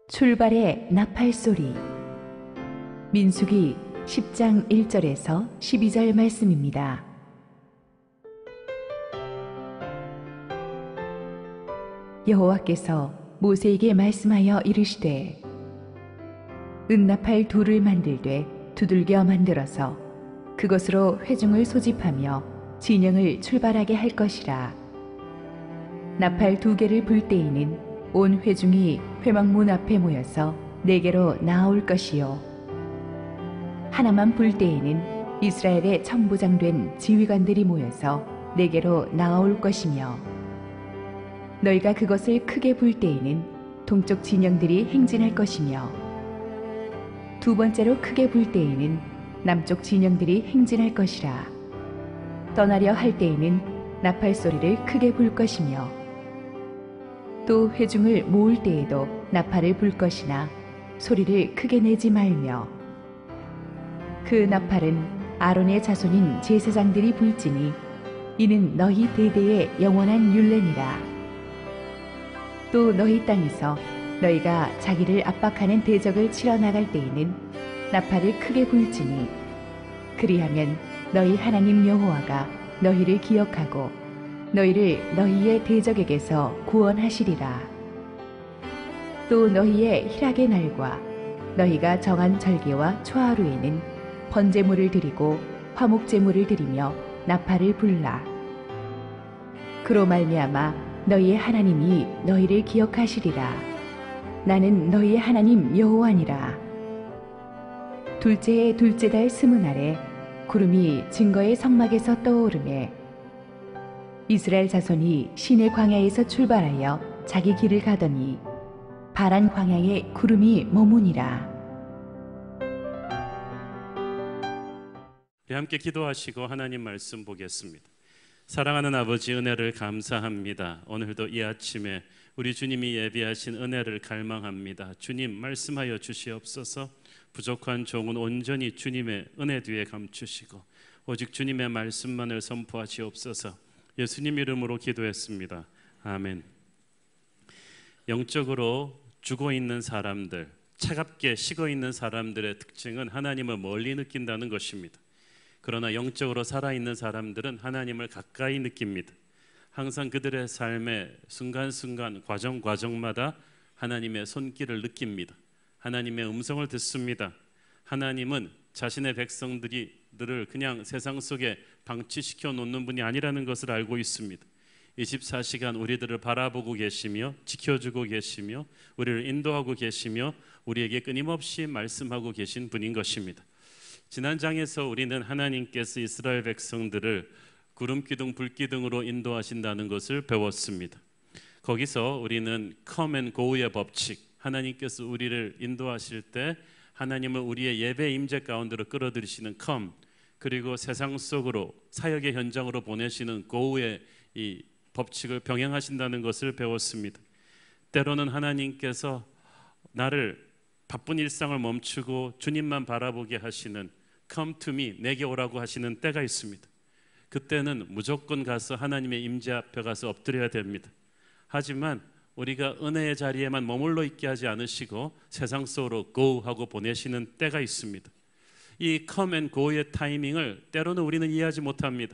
출발의 나팔 소리. 민수기 10장 1절에서 12절 말씀입니다. 여호와께서 모세에게 말씀하여 이르시되 은나팔 둘을 만들되 두들겨 만들어서 그것으로 회중을 소집하며 진영을 출발하게 할 것이라. 나팔 두 개를 불 때에는 온 회중이 회막문 앞에 모여서 내게로 나아올 것이요, 하나만 불 때에는 이스라엘의 천부장된 지휘관들이 모여서 내게로 나아올 것이며, 너희가 그것을 크게 불 때에는 동쪽 진영들이 행진할 것이며, 두 번째로 크게 불 때에는 남쪽 진영들이 행진할 것이라. 떠나려 할 때에는 나팔 소리를 크게 불 것이며, 또 회중을 모을 때에도 나팔을 불 것이나 소리를 크게 내지 말며, 그 나팔은 아론의 자손인 제사장들이 불지니 이는 너희 대대의 영원한 율례니라. 또 너희 땅에서 너희가 자기를 압박하는 대적을 치러 나갈 때에는 나팔을 크게 불지니, 그리하면 너희 하나님 여호와가 너희를 기억하고 너희를 너희의 대적에게서 구원하시리라. 또 너희의 희락의 날과 너희가 정한 절기와 초하루에는 번제물을 드리고 화목제물을 드리며 나팔을 불라. 그로 말미암아 너희의 하나님이 너희를 기억하시리라. 나는 너희의 하나님 여호와니라. 둘째의 둘째 달 스무날에 구름이 증거의 성막에서 떠오르매 이스라엘 자손이 시내 광야에서 출발하여 자기 길을 가더니 바란 광야에 구름이 머무니라. 함께 기도하시고 하나님 말씀 보겠습니다. 사랑하는 아버지, 은혜를 감사합니다. 오늘도 이 아침에 우리 주님이 예비하신 은혜를 갈망합니다. 주님 말씀하여 주시옵소서. 부족한 종은 온전히 주님의 은혜 뒤에 감추시고 오직 주님의 말씀만을 선포하시옵소서. 예수님 이름으로 기도했습니다. 아멘. 영적으로 죽어있는 사람들, 차갑게 식어있는 사람들의 특징은 하나님을 멀리 느낀다는 것입니다. 그러나 영적으로 살아있는 사람들은 하나님을 가까이 느낍니다. 항상 그들의 삶의 순간순간 과정마다 하나님의 손길을 느낍니다. 하나님의 음성을 듣습니다. 하나님은 자신의 백성들을 그냥 세상 속에 방치시켜 놓는 분이 아니라는 것을 알고 있습니다. 24시간 우리들을 바라보고 계시며 지켜주고 계시며 우리를 인도하고 계시며 우리에게 끊임없이 말씀하고 계신 분인 것입니다. 지난 장에서 우리는 하나님께서 이스라엘 백성들을 구름기둥 불기둥으로 인도하신다는 것을 배웠습니다. 거기서 우리는 come and go의 법칙, 하나님께서 우리를 인도하실 때 하나님을 우리의 예배 임재 가운데로 끌어들이시는 come, 그리고 세상 속으로 사역의 현장으로 보내시는 go의 이 법칙을 병행하신다는 것을 배웠습니다. 때로는 하나님께서 나를 바쁜 일상을 멈추고 주님만 바라보게 하시는 come to me, 내게 오라고 하시는 때가 있습니다. 그때는 무조건 가서 하나님의 임재 앞에 가서 엎드려야 됩니다. 하지만 우리가 은혜의 자리에만 머물러 있게 하지 않으시고 세상 속으로 go 하고 보내시는 때가 있습니다. 이 come and go의 타이밍을 때로는 우리는 이해하지 못합니다.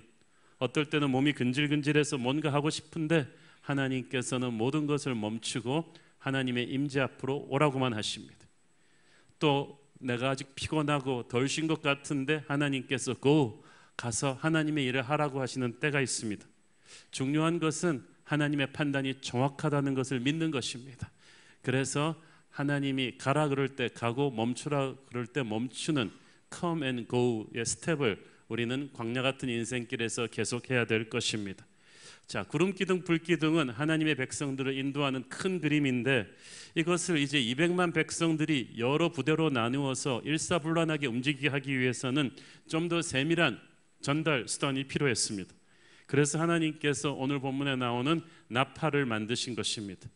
어떨 때는 몸이 근질근질해서 뭔가 하고 싶은데 하나님께서는 모든 것을 멈추고 하나님의 임재 앞으로 오라고만 하십니다. 또 내가 아직 피곤하고 덜 쉰 것 같은데 하나님께서 go, 가서 하나님의 일을 하라고 하시는 때가 있습니다. 중요한 것은 하나님의 판단이 정확하다는 것을 믿는 것입니다. 그래서 하나님이 가라 그럴 때 가고 멈추라 그럴 때 멈추는 come and go의 스텝을 우리는 광야 같은 인생길에서 계속해야 될 것입니다. 자, 구름기둥 불기둥은 하나님의 백성들을 인도하는 큰 그림인데 이것을 이제 200만 백성들이 여러 부대로 나누어서 일사불란하게 움직이게 하기 위해서는 좀 더 세밀한 전달 수단이 필요했습니다. 그래서 하나님께서 오늘 본문에 나오는 나팔을 만드신 것입니다.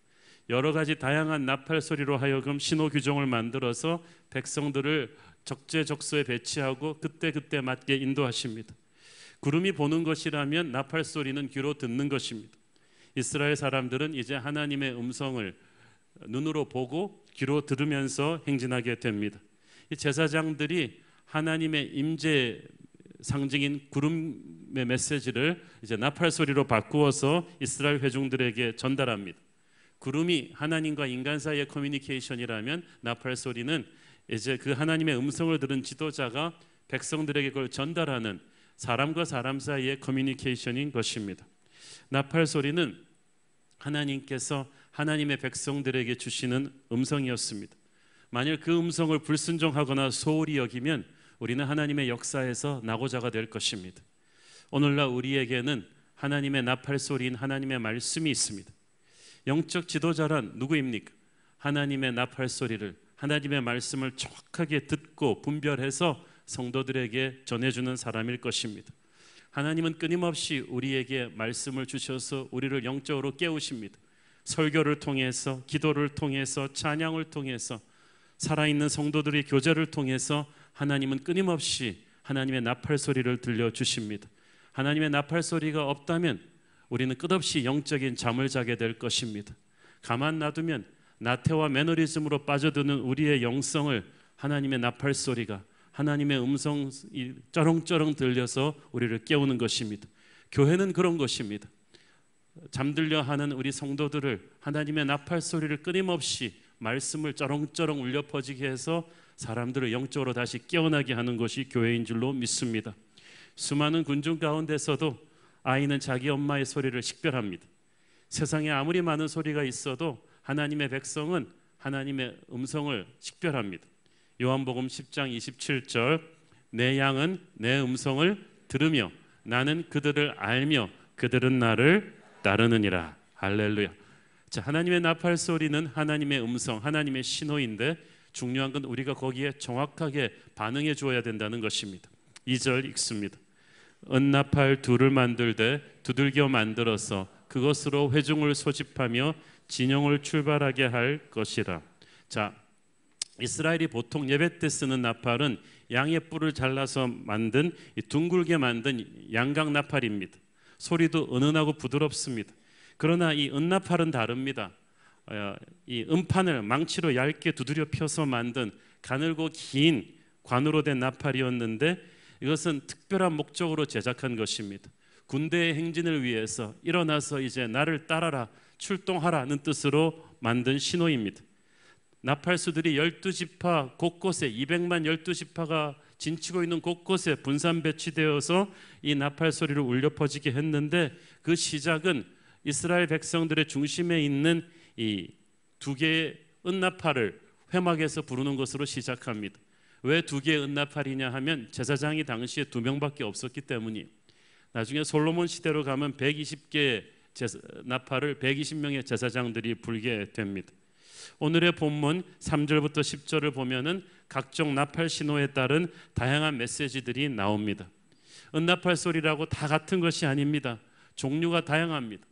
여러 가지 다양한 나팔 소리로 하여금 신호 규정을 만들어서 백성들을 적재적소에 배치하고 그때그때 맞게 인도하십니다. 구름이 보는 것이라면 나팔 소리는 귀로 듣는 것입니다. 이스라엘 사람들은 이제 하나님의 음성을 눈으로 보고 귀로 들으면서 행진하게 됩니다. 이 제사장들이 하나님의 임재 상징인 구름의 메시지를 이제 나팔 소리로 바꾸어서 이스라엘 회중들에게 전달합니다. 구름이 하나님과 인간 사이의 커뮤니케이션이라면 나팔 소리는 이제 그 하나님의 음성을 들은 지도자가 백성들에게 그걸 전달하는 사람과 사람 사이의 커뮤니케이션인 것입니다. 나팔 소리는 하나님께서 하나님의 백성들에게 주시는 음성이었습니다. 만일 그 음성을 불순종하거나 소홀히 여기면 우리는 하나님의 역사에서 낙오자가 될 것입니다. 오늘날 우리에게는 하나님의 나팔 소리인 하나님의 말씀이 있습니다. 영적 지도자란 누구입니까? 하나님의 나팔 소리를, 하나님의 말씀을 정확하게 듣고 분별해서 성도들에게 전해주는 사람일 것입니다. 하나님은 끊임없이 우리에게 말씀을 주셔서 우리를 영적으로 깨우십니다. 설교를 통해서, 기도를 통해서, 찬양을 통해서, 살아있는 성도들의 교제를 통해서 하나님은 끊임없이 하나님의 나팔 소리를 들려주십니다. 하나님의 나팔 소리가 없다면 우리는 끝없이 영적인 잠을 자게 될 것입니다. 가만 놔두면 나태와 매너리즘으로 빠져드는 우리의 영성을 하나님의 나팔 소리가, 하나님의 음성이 쩌렁쩌렁 들려서 우리를 깨우는 것입니다. 교회는 그런 것입니다. 잠들려 하는 우리 성도들을 하나님의 나팔 소리를 끊임없이 말씀을 쩌렁쩌렁 울려 퍼지게 해서 사람들을 영적으로 다시 깨어나게 하는 것이 교회인 줄로 믿습니다. 수많은 군중 가운데서도 아이는 자기 엄마의 소리를 식별합니다. 세상에 아무리 많은 소리가 있어도 하나님의 백성은 하나님의 음성을 식별합니다. 요한복음 10장 27절, 내 양은 내 음성을 들으며 나는 그들을 알며 그들은 나를 따르느니라. 할렐루야. 자, 하나님의 나팔 소리는 하나님의 음성, 하나님의 신호인데 중요한 건 우리가 거기에 정확하게 반응해 주어야 된다는 것입니다. 2절 읽습니다. 은나팔 둘을 만들되 두들겨 만들어서 그것으로 회중을 소집하며 진영을 출발하게 할 것이라. 자, 이스라엘이 보통 예배 때 쓰는 나팔은 양의 뿔을 잘라서 만든 둥글게 만든 양각 나팔입니다. 소리도 은은하고 부드럽습니다. 그러나 이 은나팔은 다릅니다. 이 음판을 망치로 얇게 두드려 펴서 만든 가늘고 긴 관으로 된 나팔이었는데 이것은 특별한 목적으로 제작한 것입니다. 군대의 행진을 위해서 일어나서 이제 나를 따라라, 출동하라는 뜻으로 만든 신호입니다. 나팔수들이 12지파 곳곳에 200만 12지파가 진치고 있는 곳곳에 분산 배치되어서 이 나팔 소리를 울려 퍼지게 했는데 그 시작은 이스라엘 백성들의 중심에 있는 이 두 개의 은나팔을 회막에서 부르는 것으로 시작합니다. 왜 두 개의 은나팔이냐 하면 제사장이 당시에 2명밖에 없었기 때문이에요. 나중에 솔로몬 시대로 가면 120개의 나팔을 120명의 제사장들이 불게 됩니다. 오늘의 본문 3절부터 10절을 보면은 각종 나팔 신호에 따른 다양한 메시지들이 나옵니다. 은나팔 소리라고 다 같은 것이 아닙니다. 종류가 다양합니다.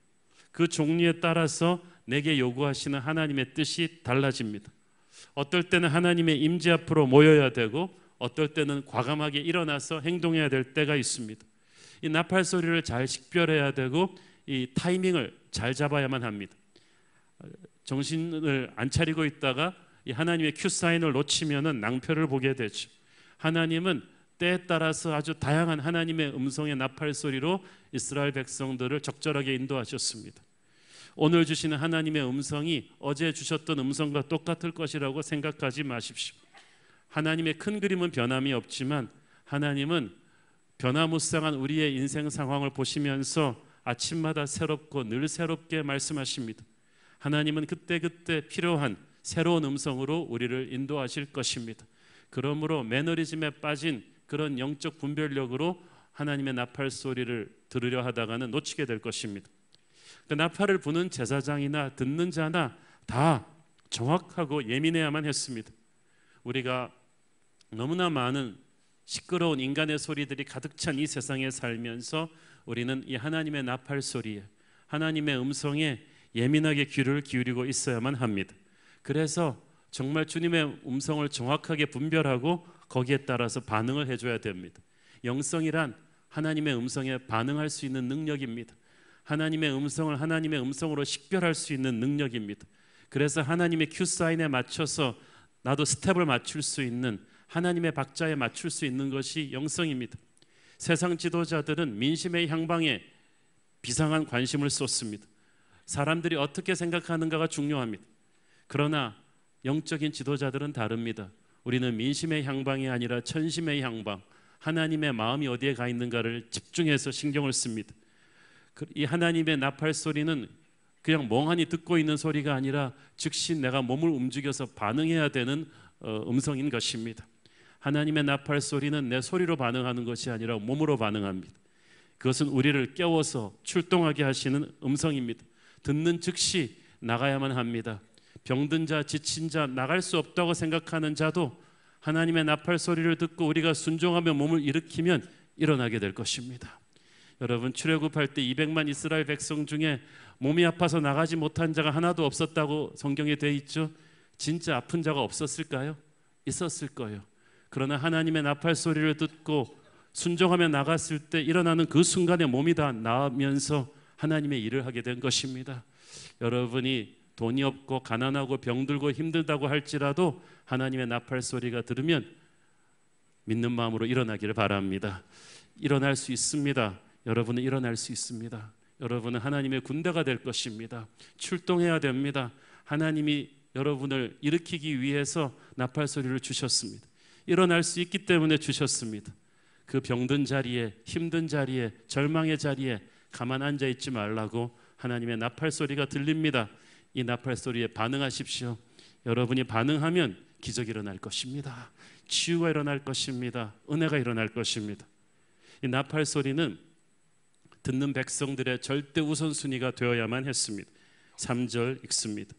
그 종류에 따라서 내게 요구하시는 하나님의 뜻이 달라집니다. 어떨 때는 하나님의 임재 앞으로 모여야 되고 어떨 때는 과감하게 일어나서 행동해야 될 때가 있습니다. 이 나팔 소리를 잘 식별해야 되고 이 타이밍을 잘 잡아야만 합니다. 정신을 안 차리고 있다가 이 하나님의 큐 사인을 놓치면은 낭패를 보게 되죠. 하나님은 때에 따라서 아주 다양한 하나님의 음성의 나팔 소리로 이스라엘 백성들을 적절하게 인도하셨습니다. 오늘 주시는 하나님의 음성이 어제 주셨던 음성과 똑같을 것이라고 생각하지 마십시오. 하나님의 큰 그림은 변함이 없지만 하나님은 변화무쌍한 우리의 인생 상황을 보시면서 아침마다 새롭고 늘 새롭게 말씀하십니다. 하나님은 그때그때 필요한 새로운 음성으로 우리를 인도하실 것입니다. 그러므로 매너리즘에 빠진 그런 영적 분별력으로 하나님의 나팔 소리를 들으려 하다가는 놓치게 될 것입니다. 그 나팔을 부는 제사장이나 듣는 자나 다 정확하고 예민해야만 했습니다. 우리가 너무나 많은 시끄러운 인간의 소리들이 가득 찬 이 세상에 살면서 우리는 이 하나님의 나팔 소리에, 하나님의 음성에 예민하게 귀를 기울이고 있어야만 합니다. 그래서 정말 주님의 음성을 정확하게 분별하고 거기에 따라서 반응을 해줘야 됩니다. 영성이란 하나님의 음성에 반응할 수 있는 능력입니다. 하나님의 음성을 하나님의 음성으로 식별할 수 있는 능력입니다. 그래서 하나님의 큐 사인에 맞춰서 나도 스텝을 맞출 수 있는, 하나님의 박자에 맞출 수 있는 것이 영성입니다. 세상 지도자들은 민심의 향방에 비상한 관심을 쏟습니다. 사람들이 어떻게 생각하는가가 중요합니다. 그러나 영적인 지도자들은 다릅니다. 우리는 민심의 향방이 아니라 천심의 향방, 하나님의 마음이 어디에 가 있는가를 집중해서 신경을 씁니다. 이 하나님의 나팔 소리는 그냥 멍하니 듣고 있는 소리가 아니라 즉시 내가 몸을 움직여서 반응해야 되는 음성인 것입니다. 하나님의 나팔 소리는 내 소리로 반응하는 것이 아니라 몸으로 반응합니다. 그것은 우리를 깨워서 출동하게 하시는 음성입니다. 듣는 즉시 나가야만 합니다. 병든 자, 지친 자, 나갈 수 없다고 생각하는 자도 하나님의 나팔 소리를 듣고 우리가 순종하며 몸을 일으키면 일어나게 될 것입니다. 여러분, 출애굽할 때 200만 이스라엘 백성 중에 몸이 아파서 나가지 못한 자가 하나도 없었다고 성경에 되어 있죠. 진짜 아픈 자가 없었을까요? 있었을 거예요. 그러나 하나님의 나팔 소리를 듣고 순종하며 나갔을 때 일어나는 그 순간에 몸이 다 나으면서 하나님의 일을 하게 된 것입니다. 여러분이 돈이 없고 가난하고 병들고 힘들다고 할지라도 하나님의 나팔 소리가 들으면 믿는 마음으로 일어나기를 바랍니다. 일어날 수 있습니다. 여러분은 일어날 수 있습니다. 여러분은 하나님의 군대가 될 것입니다. 출동해야 됩니다. 하나님이 여러분을 일으키기 위해서 나팔 소리를 주셨습니다. 일어날 수 있기 때문에 주셨습니다. 그 병든 자리에, 힘든 자리에, 절망의 자리에 가만 앉아 있지 말라고 하나님의 나팔 소리가 들립니다. 이 나팔 소리에 반응하십시오. 여러분이 반응하면 기적이 일어날 것입니다. 치유가 일어날 것입니다. 은혜가 일어날 것입니다. 이 나팔 소리는 듣는 백성들의 절대 우선순위가 되어야만 했습니다. 3절 읽습니다.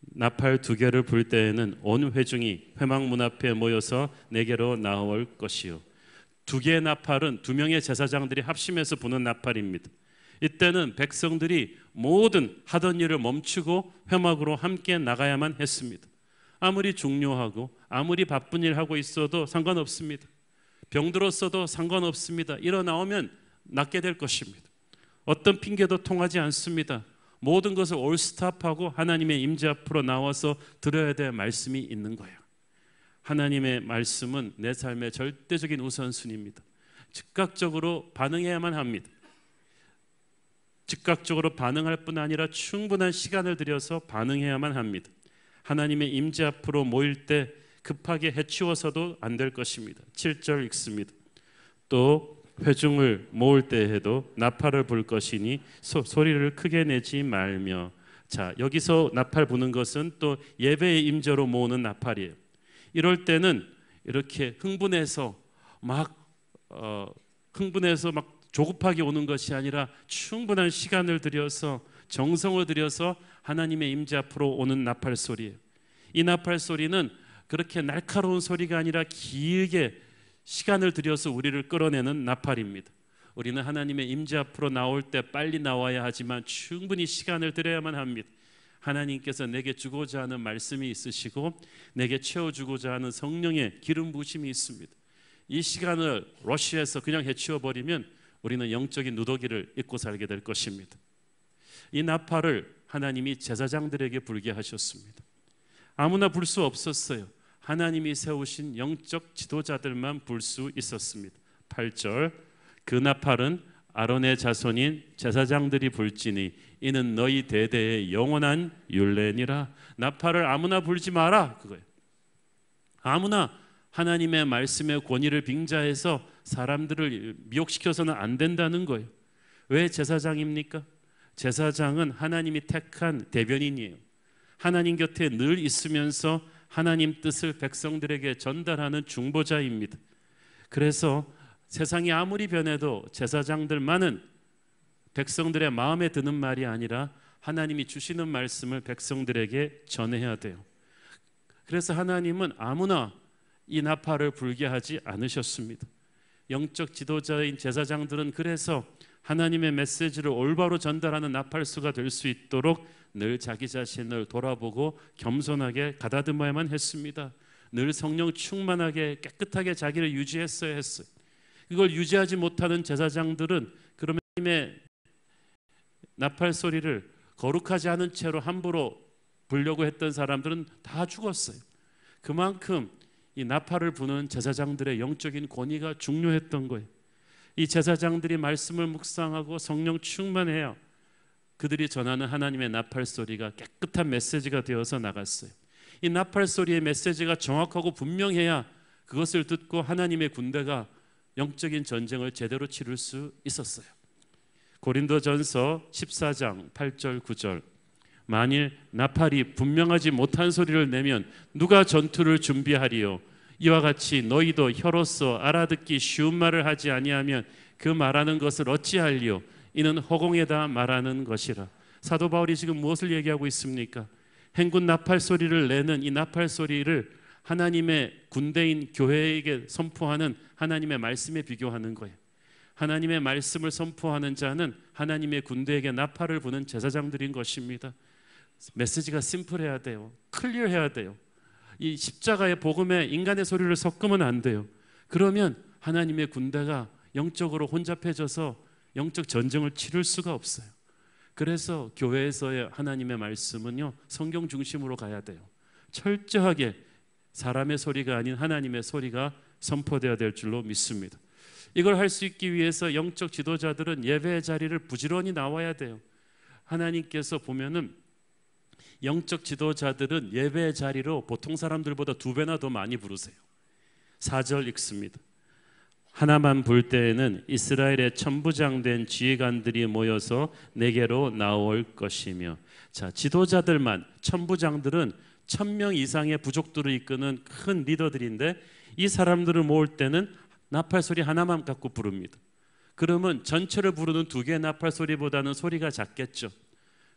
나팔 2개를 불 때에는 온 회중이 회막문 앞에 모여서 내게로 나올 것이요. 2개의 나팔은 2명의 제사장들이 합심해서 부는 나팔입니다. 이때는 백성들이 모든 하던 일을 멈추고 회막으로 함께 나가야만 했습니다. 아무리 중요하고 아무리 바쁜 일 하고 있어도 상관없습니다. 병들었어도 상관없습니다. 일어나오면 낫게 될 것입니다. 어떤 핑계도 통하지 않습니다. 모든 것을 올스탑하고 하나님의 임재 앞으로 나와서 들어야 될 말씀이 있는 거예요. 하나님의 말씀은 내 삶의 절대적인 우선순위입니다. 즉각적으로 반응해야만 합니다. 즉각적으로 반응할 뿐 아니라 충분한 시간을 들여서 반응해야만 합니다. 하나님의 임재 앞으로 모일 때 급하게 해치워서도 안 될 것입니다. 7절 읽습니다. 또 회중을 모을 때에도 나팔을 불 것이니 소리를 크게 내지 말며. 자, 여기서 나팔 부는 것은 또 예배의 임재로 모으는 나팔이에요. 이럴 때는 이렇게 흥분해서 막 조급하게 오는 것이 아니라 충분한 시간을 들여서 정성을 들여서 하나님의 임재 앞으로 오는 나팔 소리예요. 이 나팔 소리는 그렇게 날카로운 소리가 아니라 길게 시간을 들여서 우리를 끌어내는 나팔입니다. 우리는 하나님의 임재 앞으로 나올 때 빨리 나와야 하지만 충분히 시간을 들여야만 합니다. 하나님께서 내게 주고자 하는 말씀이 있으시고 내게 채워주고자 하는 성령의 기름 부으심이 있습니다. 이 시간을 러시해서 그냥 해치워버리면 우리는 영적인 누더기를 잊고 살게 될 것입니다. 이 나팔을 하나님이 제사장들에게 불게 하셨습니다. 아무나 불 수 없었어요. 하나님이 세우신 영적 지도자들만 불 수 있었습니다. 8절 그 나팔은 아론의 자손인 제사장들이 불지니 이는 너희 대대의 영원한 율례니라. 나팔을 아무나 불지 마라 그거예요. 아무나 하나님의 말씀의 권위를 빙자해서 사람들을 미혹시켜서는 안 된다는 거예요. 왜 제사장입니까? 제사장은 하나님이 택한 대변인이에요. 하나님 곁에 늘 있으면서 하나님 뜻을 백성들에게 전달하는 중보자입니다. 그래서 세상이 아무리 변해도 제사장들만은 백성들의 마음에 드는 말이 아니라 하나님이 주시는 말씀을 백성들에게 전해야 돼요. 그래서 하나님은 아무나 이 나팔을 불게 하지 않으셨습니다. 영적 지도자인 제사장들은 그래서 하나님의 메시지를 올바로 전달하는 나팔수가 될 수 있도록 늘 자기 자신을 돌아보고 겸손하게 가다듬어야만 했습니다. 늘 성령 충만하게 깨끗하게 자기를 유지했어야 했어요. 이걸 유지하지 못하는 제사장들은 그러면 하나님의 나팔 소리를 거룩하지 않은 채로 함부로 불려고 했던 사람들은 다 죽었어요. 그만큼 이 나팔을 부는 제사장들의 영적인 권위가 중요했던 거예요. 이 제사장들이 말씀을 묵상하고 성령 충만해야 그들이 전하는 하나님의 나팔 소리가 깨끗한 메시지가 되어서 나갔어요. 이 나팔 소리의 메시지가 정확하고 분명해야 그것을 듣고 하나님의 군대가 영적인 전쟁을 제대로 치를 수 있었어요. 고린도전서 14장 8절 9절 만일 나팔이 분명하지 못한 소리를 내면 누가 전투를 준비하리요? 이와 같이 너희도 혀로서 알아듣기 쉬운 말을 하지 아니하면 그 말하는 것을 어찌할리요? 이는 허공에다 말하는 것이라. 사도 바울이 지금 무엇을 얘기하고 있습니까? 행군 나팔 소리를 내는 이 나팔 소리를 하나님의 군대인 교회에게 선포하는 하나님의 말씀에 비교하는 거예요. 하나님의 말씀을 선포하는 자는 하나님의 군대에게 나팔을 부는 제사장들인 것입니다. 메시지가 심플해야 돼요. 클리어해야 돼요. 이 십자가의 복음에 인간의 소리를 섞으면 안 돼요. 그러면 하나님의 군대가 영적으로 혼잡해져서 영적 전쟁을 치를 수가 없어요. 그래서 교회에서의 하나님의 말씀은요, 성경 중심으로 가야 돼요. 철저하게 사람의 소리가 아닌 하나님의 소리가 선포되어야 될 줄로 믿습니다. 이걸 할 수 있기 위해서 영적 지도자들은 예배의 자리를 부지런히 나와야 돼요. 하나님께서 보면은 영적 지도자들은 예배의 자리로 보통 사람들보다 2배나 더 많이 부르세요. 4절 읽습니다. 하나만 불 때에는 이스라엘의 천부장된 지휘관들이 모여서 내게로 나올 것이며. 자, 지도자들만, 천부장들은 1000명 이상의 부족들을 이끄는 큰 리더들인데 이 사람들을 모을 때는 나팔 소리 하나만 갖고 부릅니다. 그러면 전체를 부르는 2개의 나팔 소리보다는 소리가 작겠죠.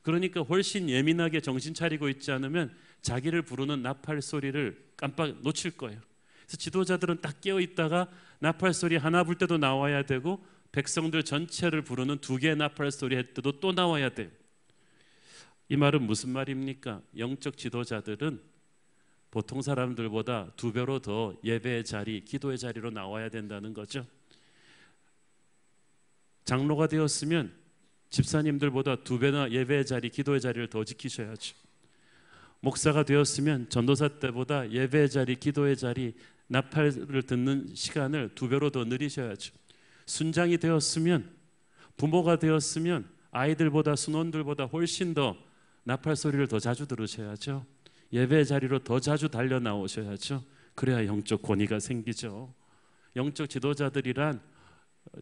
그러니까 훨씬 예민하게 정신 차리고 있지 않으면 자기를 부르는 나팔 소리를 깜빡 놓칠 거예요. 그래서 지도자들은 딱 깨어 있다가 나팔 소리 하나 불 때도 나와야 되고 백성들 전체를 부르는 2개의 나팔 소리 할 때도 또 나와야 돼요. 이 말은 무슨 말입니까? 영적 지도자들은 보통 사람들보다 2배로 더 예배의 자리, 기도의 자리로 나와야 된다는 거죠. 장로가 되었으면 집사님들보다 2배나 예배의 자리, 기도의 자리를 더 지키셔야죠. 목사가 되었으면 전도사 때보다 예배의 자리, 기도의 자리, 나팔을 듣는 시간을 2배로 더 늘리셔야죠. 순장이 되었으면, 부모가 되었으면 아이들보다, 순원들보다 훨씬 더 나팔 소리를 더 자주 들으셔야죠. 예배의 자리로 더 자주 달려 나오셔야죠. 그래야 영적 권위가 생기죠. 영적 지도자들이란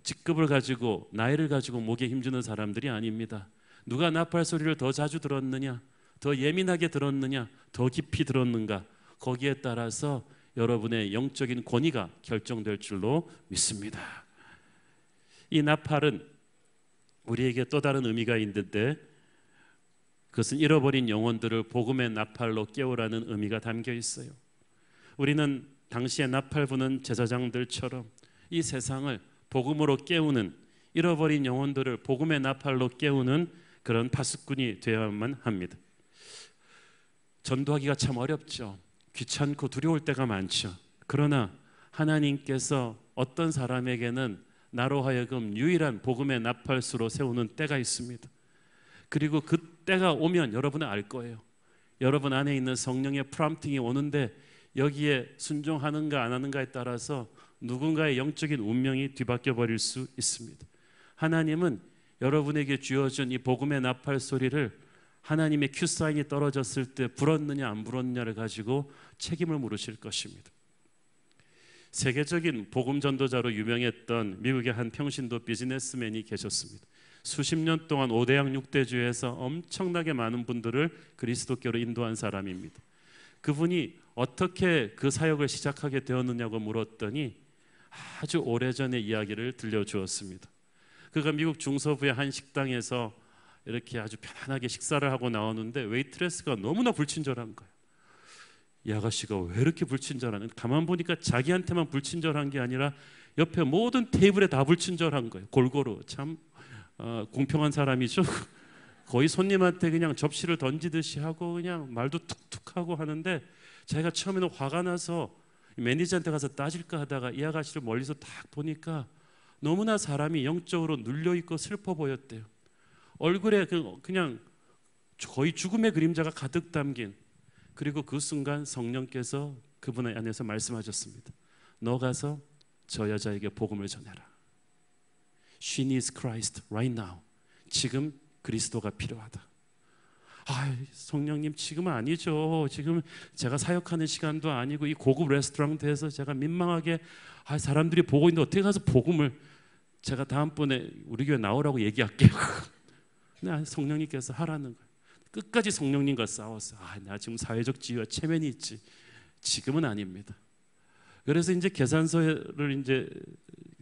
직급을 가지고, 나이를 가지고 목에 힘주는 사람들이 아닙니다. 누가 나팔 소리를 더 자주 들었느냐, 더 예민하게 들었느냐, 더 깊이 들었는가, 거기에 따라서 여러분의 영적인 권위가 결정될 줄로 믿습니다. 이 나팔은 우리에게 또 다른 의미가 있는데, 그것은 잃어버린 영혼들을 복음의 나팔로 깨우라는 의미가 담겨 있어요. 우리는 당시에 나팔 부는 제사장들처럼 이 세상을 복음으로 깨우는, 잃어버린 영혼들을 복음의 나팔로 깨우는 그런 파수꾼이 되어야만 합니다. 전도하기가 참 어렵죠. 귀찮고 두려울 때가 많죠. 그러나 하나님께서 어떤 사람에게는 나로 하여금 유일한 복음의 나팔수로 세우는 때가 있습니다. 그리고 그 때가 오면 여러분은 알 거예요. 여러분 안에 있는 성령의 프롬프팅이 오는데 여기에 순종하는가 안 하는가에 따라서 누군가의 영적인 운명이 뒤바뀌어 버릴 수 있습니다. 하나님은 여러분에게 주어진 이 복음의 나팔 소리를 하나님의 큐사인이 떨어졌을 때 불었느냐 안 불었느냐를 가지고 책임을 물으실 것입니다. 세계적인 복음 전도자로 유명했던 미국의 한 평신도 비즈니스맨이 계셨습니다. 수십 년 동안 5대양 6대주에서 엄청나게 많은 분들을 그리스도교로 인도한 사람입니다. 그분이 어떻게 그 사역을 시작하게 되었느냐고 물었더니 아주 오래전의 이야기를 들려주었습니다. 그가 미국 중서부의 한 식당에서 이렇게 아주 편안하게 식사를 하고 나오는데 웨이트레스가 너무나 불친절한 거예요. 이 아가씨가 왜 이렇게 불친절하는지, 가만 보니까 자기한테만 불친절한 게 아니라 옆에 모든 테이블에 다 불친절한 거예요. 골고루. 참 공평한 사람이죠. 거의 손님한테 그냥 접시를 던지듯이 하고 그냥 말도 툭툭 하고 하는데, 자기가 처음에는 화가 나서 매니저한테 가서 따질까 하다가 이 아가씨를 멀리서 딱 보니까 너무나 사람이 영적으로 눌려있고 슬퍼 보였대요. 얼굴에 그냥 거의 죽음의 그림자가 가득 담긴, 그리고 그 순간 성령께서 그분 안에서 말씀하셨습니다. 너 가서 저 여자에게 복음을 전해라. She needs Christ right now. 지금 그리스도가 필요하다. 성령님, 지금은 아니죠. 지금 제가 사역하는 시간도 아니고 이 고급 레스토랑에서 제가 민망하게 사람들이 보고 있는데 어떻게 가서 복음을, 제가 다음번에 우리 교회 나오라고 얘기할게요. 근데 성령님께서 하라는 거예요. 끝까지 성령님과 싸웠어요. 나 지금 사회적 지위와 체면이 있지. 지금은 아닙니다. 그래서 이제 계산서를 이제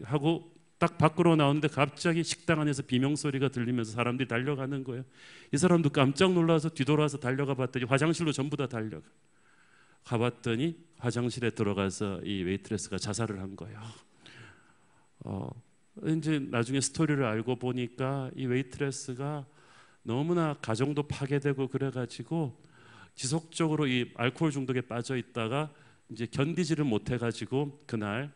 하고 딱 밖으로 나오는데 갑자기 식당 안에서 비명소리가 들리면서 사람들이 달려가는 거예요. 이 사람도 깜짝 놀라서 뒤돌아서 달려가 봤더니 화장실로 전부 다 달려가. 가봤더니 화장실에 들어가서 이 웨이트레스가 자살을 한 거예요. 이제 나중에 스토리를 알고 보니까 이 웨이트레스가 너무나 가정도 파괴되고 그래가지고 지속적으로 이 알코올 중독에 빠져 있다가 이제 견디지를 못해가지고 그날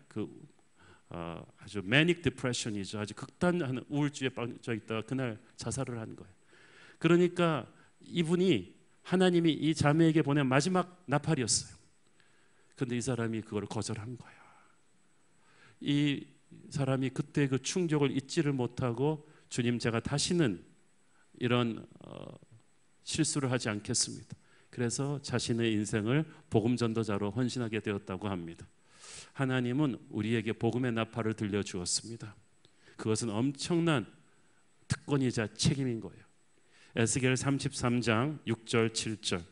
아주 매닉 디프레션이죠. 아주 극단한 우울증에 빠져 있다가 그날 자살을 한 거예요. 그러니까 이분이 하나님이 이 자매에게 보낸 마지막 나팔이었어요. 그런데 이 사람이 그걸 거절한 거예요. 이 사람이 그때 그 충격을 잊지를 못하고, 주님, 제가 다시는 이런 실수를 하지 않겠습니다. 그래서 자신의 인생을 복음 전도자로 헌신하게 되었다고 합니다. 하나님은 우리에게 복음의 나팔을 들려주었습니다. 그것은 엄청난 특권이자 책임인 거예요. 에스겔 33장 6절 7절.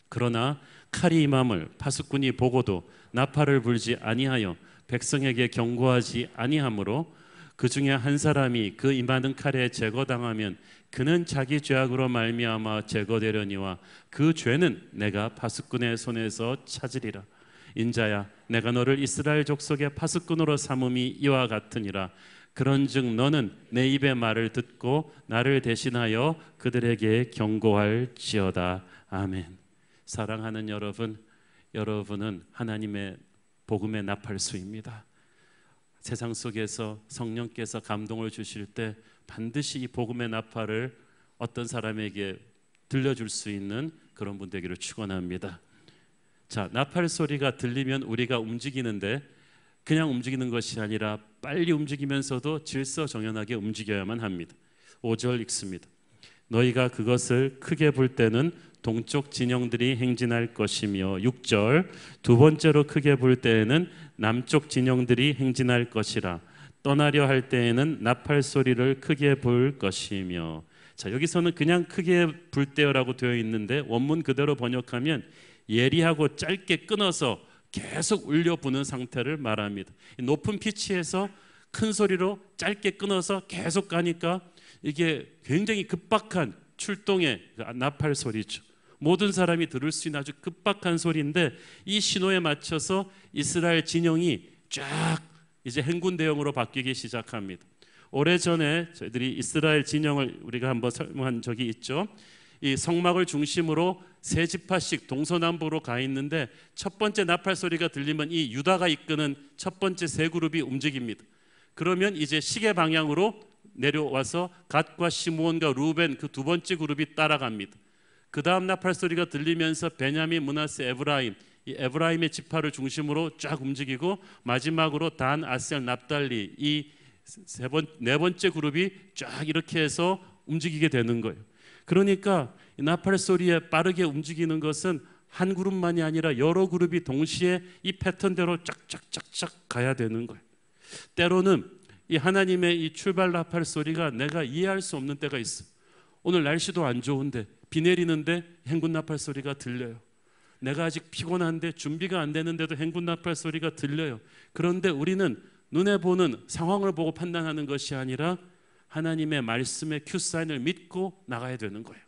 그러나 칼이 임함을 파수꾼이 보고도 나팔을 불지 아니하여 백성에게 경고하지 아니하므로 그 중에 한 사람이 그 임하는 칼에 제거당하면 그는 자기 죄악으로 말미암아 제거되려니와 그 죄는 내가 파수꾼의 손에서 찾으리라. 인자야, 내가 너를 이스라엘 족속의 파수꾼으로 삼음이 이와 같으니라. 그런즉 너는 내 입의 말을 듣고 나를 대신하여 그들에게 경고할지어다. 아멘. 사랑하는 여러분, 여러분은 하나님의 복음의 나팔수입니다. 세상 속에서 성령께서 감동을 주실 때 반드시 이 복음의 나팔을 어떤 사람에게 들려줄 수 있는 그런 분 되기를 축원합니다. 자, 나팔 소리가 들리면 우리가 움직이는데 그냥 움직이는 것이 아니라 빨리 움직이면서도 질서정연하게 움직여야만 합니다. 5절 읽습니다. 너희가 그것을 크게 불 때는 동쪽 진영들이 행진할 것이며, 6절 두 번째로 크게 불 때에는 남쪽 진영들이 행진할 것이라. 떠나려 할 때에는 나팔 소리를 크게 불 것이며. 자, 여기서는 그냥 크게 불 때라고 되어 있는데 원문 그대로 번역하면 예리하고 짧게 끊어서 계속 울려 부는 상태를 말합니다. 높은 피치에서 큰 소리로 짧게 끊어서 계속 가니까 이게 굉장히 급박한 출동의 나팔 소리죠. 모든 사람이 들을 수 있는 아주 급박한 소리인데 이 신호에 맞춰서 이스라엘 진영이 쫙 이제 행군 대형으로 바뀌기 시작합니다. 오래전에 저희들이 이스라엘 진영을 우리가 한번 설명한 적이 있죠. 이 성막을 중심으로 세 지파씩 동서남북으로 가 있는데 첫 번째 나팔 소리가 들리면 이 유다가 이끄는 첫 번째 세 그룹이 움직입니다. 그러면 이제 시계 방향으로 내려와서 갓과 시므온과 루벤 그 두 번째 그룹이 따라갑니다. 그 다음 나팔 소리가 들리면서 베냐민, 므낫세, 에브라임, 이 에브라임의 지파를 중심으로 쫙 움직이고 마지막으로 단, 아셀, 납달리 이 네 번째 그룹이 쫙 이렇게 해서 움직이게 되는 거예요. 그러니까 이 나팔 소리에 빠르게 움직이는 것은 한 그룹만이 아니라 여러 그룹이 동시에 이 패턴대로 쫙쫙쫙쫙 가야 되는 거예요. 때로는 이 하나님의 이 출발 나팔 소리가 내가 이해할 수 없는 때가 있어. 오늘 날씨도 안 좋은데 비 내리는데 행군 나팔 소리가 들려요. 내가 아직 피곤한데 준비가 안 되는데도 행군 나팔 소리가 들려요. 그런데 우리는 눈에 보는 상황을 보고 판단하는 것이 아니라 하나님의 말씀의 큐사인을 믿고 나가야 되는 거예요.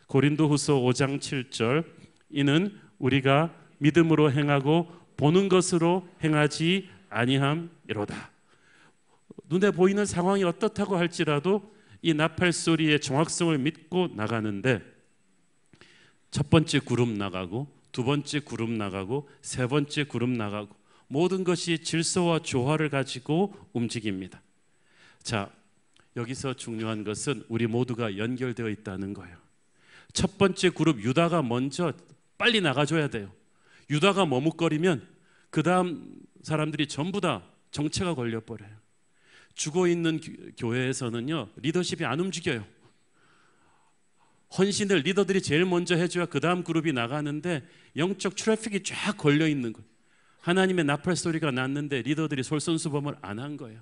고린도후서 5장 7절 이는 우리가 믿음으로 행하고 보는 것으로 행하지 아니함이로다. 눈에 보이는 상황이 어떻다고 할지라도 이 나팔 소리의 정확성을 믿고 나가는데 첫 번째 그룹 나가고 두 번째 그룹 나가고 세 번째 그룹 나가고 모든 것이 질서와 조화를 가지고 움직입니다. 자, 여기서 중요한 것은 우리 모두가 연결되어 있다는 거예요. 첫 번째 그룹 유다가 먼저 빨리 나가줘야 돼요. 유다가 머뭇거리면 그 다음 사람들이 전부 다 정체가 걸려버려요. 죽어있는 교회에서는요, 리더십이 안 움직여요. 헌신을 리더들이 제일 먼저 해줘야 그 다음 그룹이 나가는데 영적 트래픽이 쫙 걸려있는 거예요. 하나님의 나팔 소리가 났는데 리더들이 솔선수범을 안 한 거예요.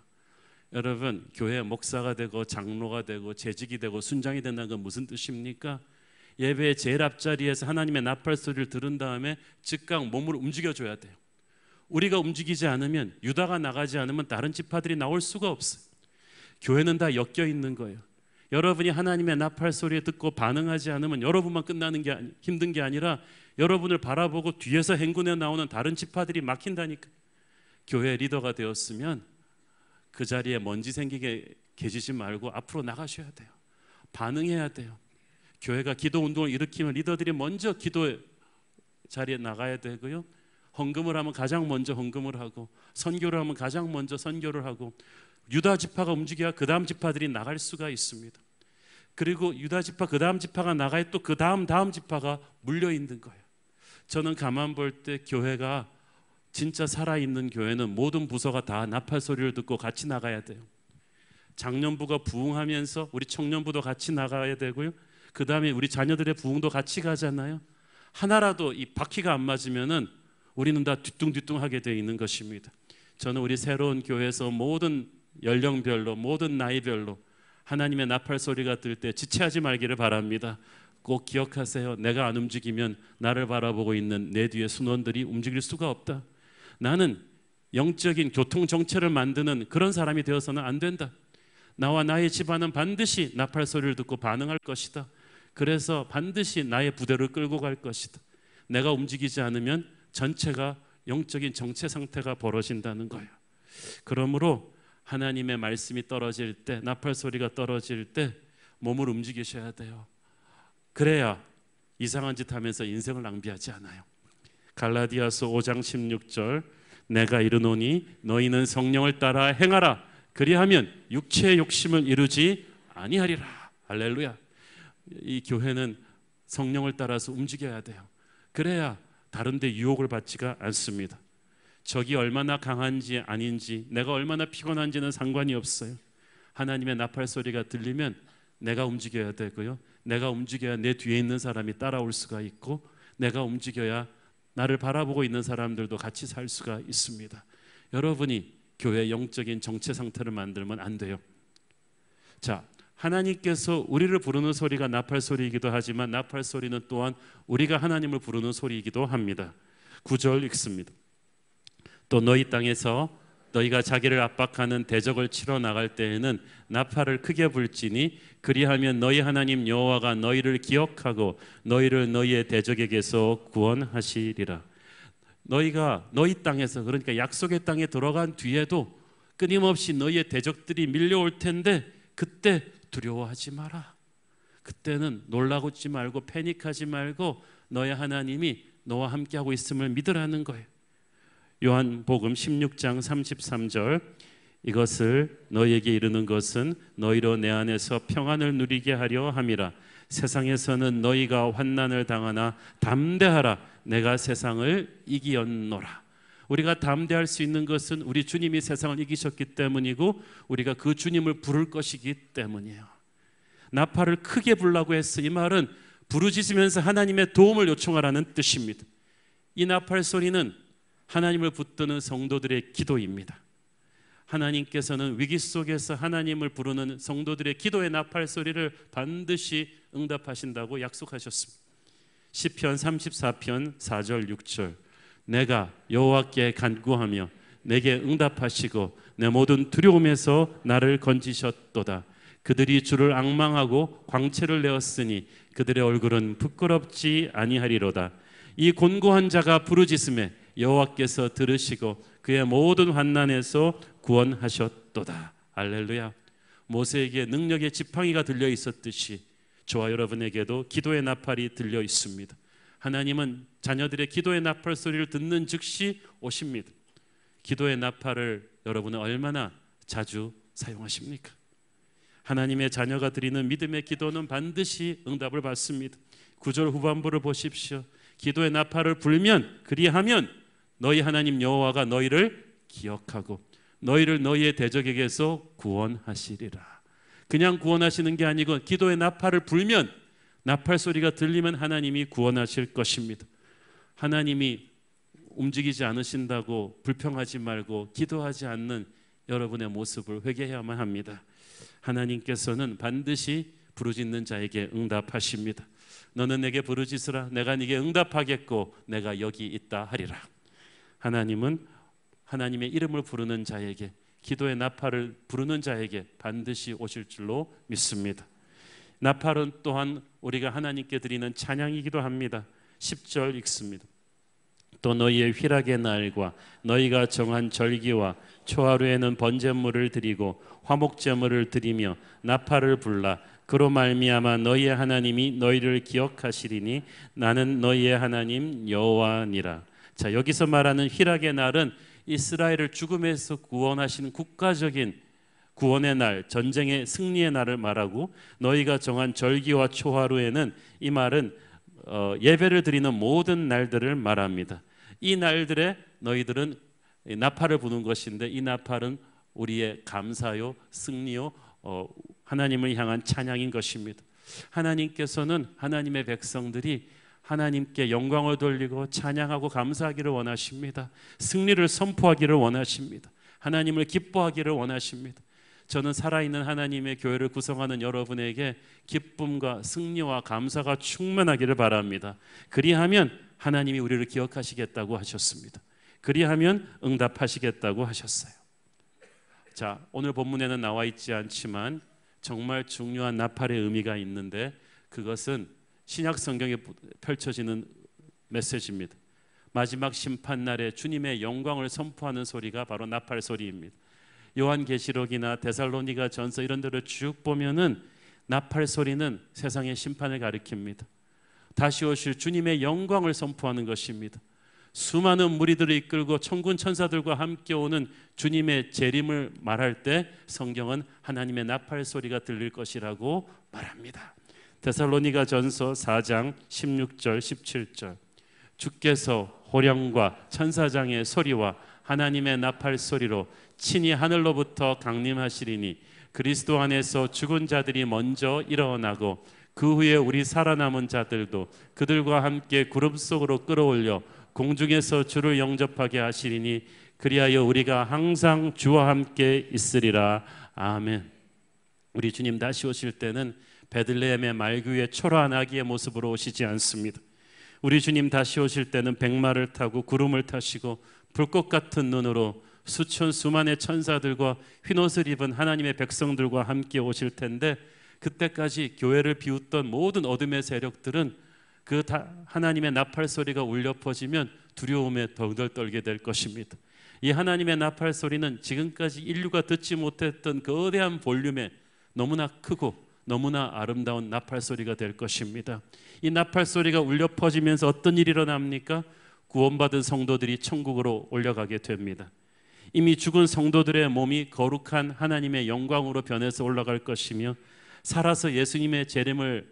여러분, 교회 목사가 되고 장로가 되고 재직이 되고 순장이 된다는 건 무슨 뜻입니까? 예배의 제일 앞자리에서 하나님의 나팔 소리를 들은 다음에 즉각 몸을 움직여줘야 돼요. 우리가 움직이지 않으면, 유다가 나가지 않으면 다른 지파들이 나올 수가 없어요. 교회는 다 엮여 있는 거예요. 여러분이 하나님의 나팔 소리에 듣고 반응하지 않으면 여러분만 끝나는 게 힘든 게 아니라 여러분을 바라보고 뒤에서 행군해 나오는 다른 지파들이 막힌다니까. 교회 리더가 되었으면 그 자리에 먼지 생기게 계시지 말고 앞으로 나가셔야 돼요. 반응해야 돼요. 교회가 기도 운동을 일으키면 리더들이 먼저 기도 자리에 나가야 되고요. 헌금을 하면 가장 먼저 헌금을 하고, 선교를 하면 가장 먼저 선교를 하고, 유다 지파가 움직여야 그 다음 지파들이 나갈 수가 있습니다. 그리고 유다 지파 그 다음 지파가 나가야 또 그 다음 지파가 물려 있는 거예요. 저는 가만 볼 때 교회가 진짜 살아있는 교회는 모든 부서가 다 나팔 소리를 듣고 같이 나가야 돼요. 장년부가 부흥하면서 우리 청년부도 같이 나가야 되고요. 그 다음에 우리 자녀들의 부흥도 같이 가잖아요. 하나라도 이 바퀴가 안 맞으면은 우리는 다 뒤뚱뒤뚱하게 되어 있는 것입니다. 저는 우리 새로운 교회에서 모든 연령별로, 모든 나이별로 하나님의 나팔 소리가 들 때 지체하지 말기를 바랍니다. 꼭 기억하세요. 내가 안 움직이면 나를 바라보고 있는 내 뒤에 순원들이 움직일 수가 없다. 나는 영적인 교통정체를 만드는 그런 사람이 되어서는 안 된다. 나와 나의 집안은 반드시 나팔 소리를 듣고 반응할 것이다. 그래서 반드시 나의 부대를 끌고 갈 것이다. 내가 움직이지 않으면 전체가 영적인 정체 상태가 벌어진다는 거예요. 그러므로 하나님의 말씀이 떨어질 때, 나팔 소리가 떨어질 때 몸을 움직이셔야 돼요. 그래야 이상한 짓 하면서 인생을 낭비하지 않아요. 갈라디아서 5장 16절, 내가 이르노니 너희는 성령을 따라 행하라. 그리하면 육체의 욕심을 이루지 아니하리라. 할렐루야. 이 교회는 성령을 따라서 움직여야 돼요. 그래야 다른 데 유혹을 받지가 않습니다. 적이 얼마나 강한지 아닌지, 내가 얼마나 피곤한지는 상관이 없어요. 하나님의 나팔 소리가 들리면 내가 움직여야 되고요. 내가 움직여야 내 뒤에 있는 사람이 따라올 수가 있고, 내가 움직여야 나를 바라보고 있는 사람들도 같이 살 수가 있습니다. 여러분이 교회의 영적인 정체 상태를 만들면 안 돼요. 자, 하나님께서 우리를 부르는 소리가 나팔 소리이기도 하지만 나팔 소리는 또한 우리가 하나님을 부르는 소리이기도 합니다. 9절 읽습니다. 또 너희 땅에서 너희가 자기를 압박하는 대적을 치러 나갈 때에는 나팔을 크게 불지니 그리하면 너희 하나님 여호와가 너희를 기억하고 너희를 너희의 대적에게서 구원하시리라. 너희가 너희 땅에서, 그러니까 약속의 땅에 들어간 뒤에도 끊임없이 너희의 대적들이 밀려올 텐데 그때 두려워하지 마라. 그때는 놀라고지 말고 패닉하지 말고 너희 하나님이 너와 함께하고 있음을 믿으라는 거예요. 요한복음 16장 33절, 이것을 너희에게 이르는 것은 너희로 내 안에서 평안을 누리게 하려 함이라. 세상에서는 너희가 환난을 당하나 담대하라. 내가 세상을 이기었노라. 우리가 담대할 수 있는 것은 우리 주님이 세상을 이기셨기 때문이고 우리가 그 주님을 부를 것이기 때문이에요. 나팔을 크게 불라고 했어. 이 말은 부르짖으면서 하나님의 도움을 요청하라는 뜻입니다. 이 나팔 소리는 하나님을 붙드는 성도들의 기도입니다. 하나님께서는 위기 속에서 하나님을 부르는 성도들의 기도의 나팔 소리를 반드시 응답하신다고 약속하셨습니다. 시편 34편 4절 6절, 내가 여호와께 간구하며 내게 응답하시고 내 모든 두려움에서 나를 건지셨도다. 그들이 주를 앙망하고 광채를 내었으니 그들의 얼굴은 부끄럽지 아니하리로다. 이 곤고한 자가 부르짖음에 여호와께서 들으시고 그의 모든 환난에서 구원하셨도다. 할렐루야. 모세에게 능력의 지팡이가 들려 있었듯이 저와 여러분에게도 기도의 나팔이 들려 있습니다. 하나님은 자녀들의 기도의 나팔 소리를 듣는 즉시 오십니다. 기도의 나팔을 여러분은 얼마나 자주 사용하십니까? 하나님의 자녀가 드리는 믿음의 기도는 반드시 응답을 받습니다. 9절 후반부를 보십시오. 기도의 나팔을 불면 그리하면 너희 하나님 여호와가 너희를 기억하고 너희를 너희의 대적에게서 구원하시리라. 그냥 구원하시는 게 아니고 기도의 나팔을 불면, 나팔 소리가 들리면 하나님이 구원하실 것입니다. 하나님이 움직이지 않으신다고 불평하지 말고 기도하지 않는 여러분의 모습을 회개해야만 합니다. 하나님께서는 반드시 부르짖는 자에게 응답하십니다. 너는 내게 부르짖으라, 내가 네게 응답하겠고 내가 여기 있다 하리라. 하나님은 하나님의 이름을 부르는 자에게, 기도의 나팔을 부르는 자에게 반드시 오실 줄로 믿습니다. 나팔은 또한 우리가 하나님께 드리는 찬양이기도 합니다. 10절 읽습니다. 또 너희의 희락의 날과 너희가 정한 절기와 초하루에는 번제물을 드리고 화목제물을 드리며 나팔을 불라. 그로 말미암아 너희의 하나님이 너희를 기억하시리니 나는 너희의 하나님 여호와니라. 자, 여기서 말하는 희락의 날은 이스라엘을 죽음에서 구원하시는 국가적인 구원의 날, 전쟁의 승리의 날을 말하고, 너희가 정한 절기와 초하루에는 이 말은 예배를 드리는 모든 날들을 말합니다. 이 날들에 너희들은 나팔을 부는 것인데, 이 나팔은 우리의 감사요, 승리요, 하나님을 향한 찬양인 것입니다. 하나님께서는 하나님의 백성들이 하나님께 영광을 돌리고 찬양하고 감사하기를 원하십니다. 승리를 선포하기를 원하십니다. 하나님을 기뻐하기를 원하십니다. 저는 살아있는 하나님의 교회를 구성하는 여러분에게 기쁨과 승리와 감사가 충만하기를 바랍니다. 그리하면 하나님이 우리를 기억하시겠다고 하셨습니다. 그리하면 응답하시겠다고 하셨어요. 자, 오늘 본문에는 나와 있지 않지만 정말 중요한 나팔의 의미가 있는데, 그것은 신약 성경에 펼쳐지는 메시지입니다. 마지막 심판날에 주님의 영광을 선포하는 소리가 바로 나팔 소리입니다. 요한계시록이나 데살로니가 전서 이런 데를 쭉 보면은 나팔 소리는 세상의 심판을 가리킵니다. 다시 오실 주님의 영광을 선포하는 것입니다. 수많은 무리들을 이끌고 천군 천사들과 함께 오는 주님의 재림을 말할 때 성경은 하나님의 나팔 소리가 들릴 것이라고 말합니다. 데살로니가 전서 4장 16절 17절 주께서 호령과 천사장의 소리와 하나님의 나팔 소리로 친히 하늘로부터 강림하시리니 그리스도 안에서 죽은 자들이 먼저 일어나고 그 후에 우리 살아남은 자들도 그들과 함께 구름 속으로 끌어올려 공중에서 주를 영접하게 하시리니 그리하여 우리가 항상 주와 함께 있으리라. 아멘. 우리 주님 다시 오실 때는 베들레헴의 말구의 초라한 아기의 모습으로 오시지 않습니다. 우리 주님 다시 오실 때는 백마를 타고 구름을 타시고 불꽃 같은 눈으로 수천 수만의 천사들과 흰옷을 입은 하나님의 백성들과 함께 오실 텐데, 그때까지 교회를 비웃던 모든 어둠의 세력들은 그 하나님의 나팔 소리가 울려 퍼지면 두려움에 덜덜 떨게 될 것입니다. 이 하나님의 나팔 소리는 지금까지 인류가 듣지 못했던 거대한 볼륨에 너무나 크고 너무나 아름다운 나팔 소리가 될 것입니다. 이 나팔 소리가 울려 퍼지면서 어떤 일이 일어납니까? 구원받은 성도들이 천국으로 올라가게 됩니다. 이미 죽은 성도들의 몸이 거룩한 하나님의 영광으로 변해서 올라갈 것이며, 살아서 예수님의 재림을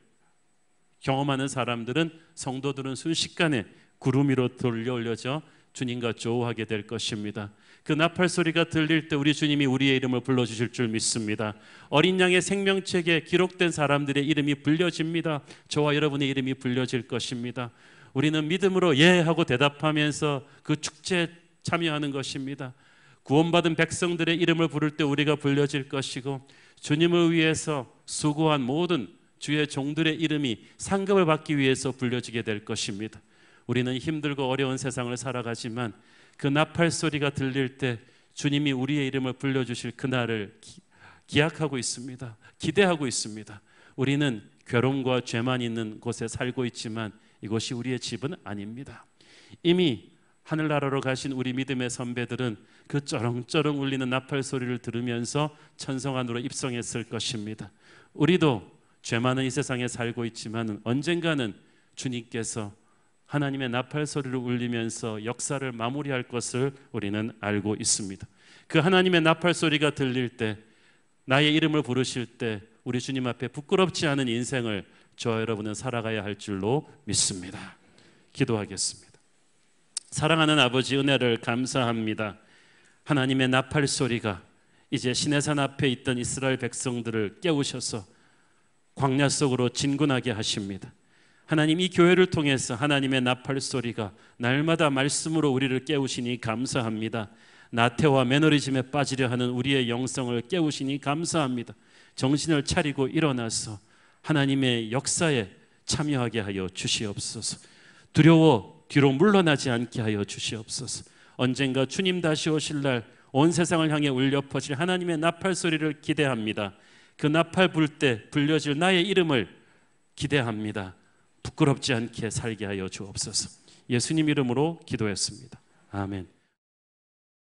경험하는 사람들은, 성도들은 순식간에 구름 위로 돌려 올려져 주님과 조우하게 될 것입니다. 그 나팔 소리가 들릴 때 우리 주님이 우리의 이름을 불러주실 줄 믿습니다. 어린 양의 생명책에 기록된 사람들의 이름이 불려집니다. 저와 여러분의 이름이 불려질 것입니다. 우리는 믿음으로 예 하고 대답하면서 그 축제에 참여하는 것입니다. 구원받은 백성들의 이름을 부를 때 우리가 불려질 것이고, 주님을 위해서 수고한 모든 주의 종들의 이름이 상급을 받기 위해서 불려지게 될 것입니다. 우리는 힘들고 어려운 세상을 살아가지만 그 나팔 소리가 들릴 때 주님이 우리의 이름을 불려주실 그날을 기약하고 있습니다. 기대하고 있습니다. 우리는 괴로움과 죄만 있는 곳에 살고 있지만 이곳이 우리의 집은 아닙니다. 이미 하늘나라로 가신 우리 믿음의 선배들은 그 쩌렁쩌렁 울리는 나팔 소리를 들으면서 천성 안으로 입성했을 것입니다. 우리도 죄 많은 이 세상에 살고 있지만 언젠가는 주님께서 하나님의 나팔 소리를 울리면서 역사를 마무리할 것을 우리는 알고 있습니다. 그 하나님의 나팔 소리가 들릴 때 나의 이름을 부르실 때 우리 주님 앞에 부끄럽지 않은 인생을 저와 여러분은 살아가야 할 줄로 믿습니다. 기도하겠습니다. 사랑하는 아버지, 은혜를 감사합니다. 하나님의 나팔 소리가 이제 시내산 앞에 있던 이스라엘 백성들을 깨우셔서 광야 속으로 진군하게 하십니다. 하나님, 이 교회를 통해서 하나님의 나팔 소리가 날마다 말씀으로 우리를 깨우시니 감사합니다. 나태와 매너리즘에 빠지려 하는 우리의 영성을 깨우시니 감사합니다. 정신을 차리고 일어나서 하나님의 역사에 참여하게 하여 주시옵소서. 두려워 뒤로 물러나지 않게 하여 주시옵소서. 언젠가 주님 다시 오실 날 온 세상을 향해 울려 퍼질 하나님의 나팔 소리를 기대합니다. 그 나팔 불 때 불려질 나의 이름을 기대합니다. 부끄럽지 않게 살게 하여 주옵소서. 예수님 이름으로 기도했습니다. 아멘.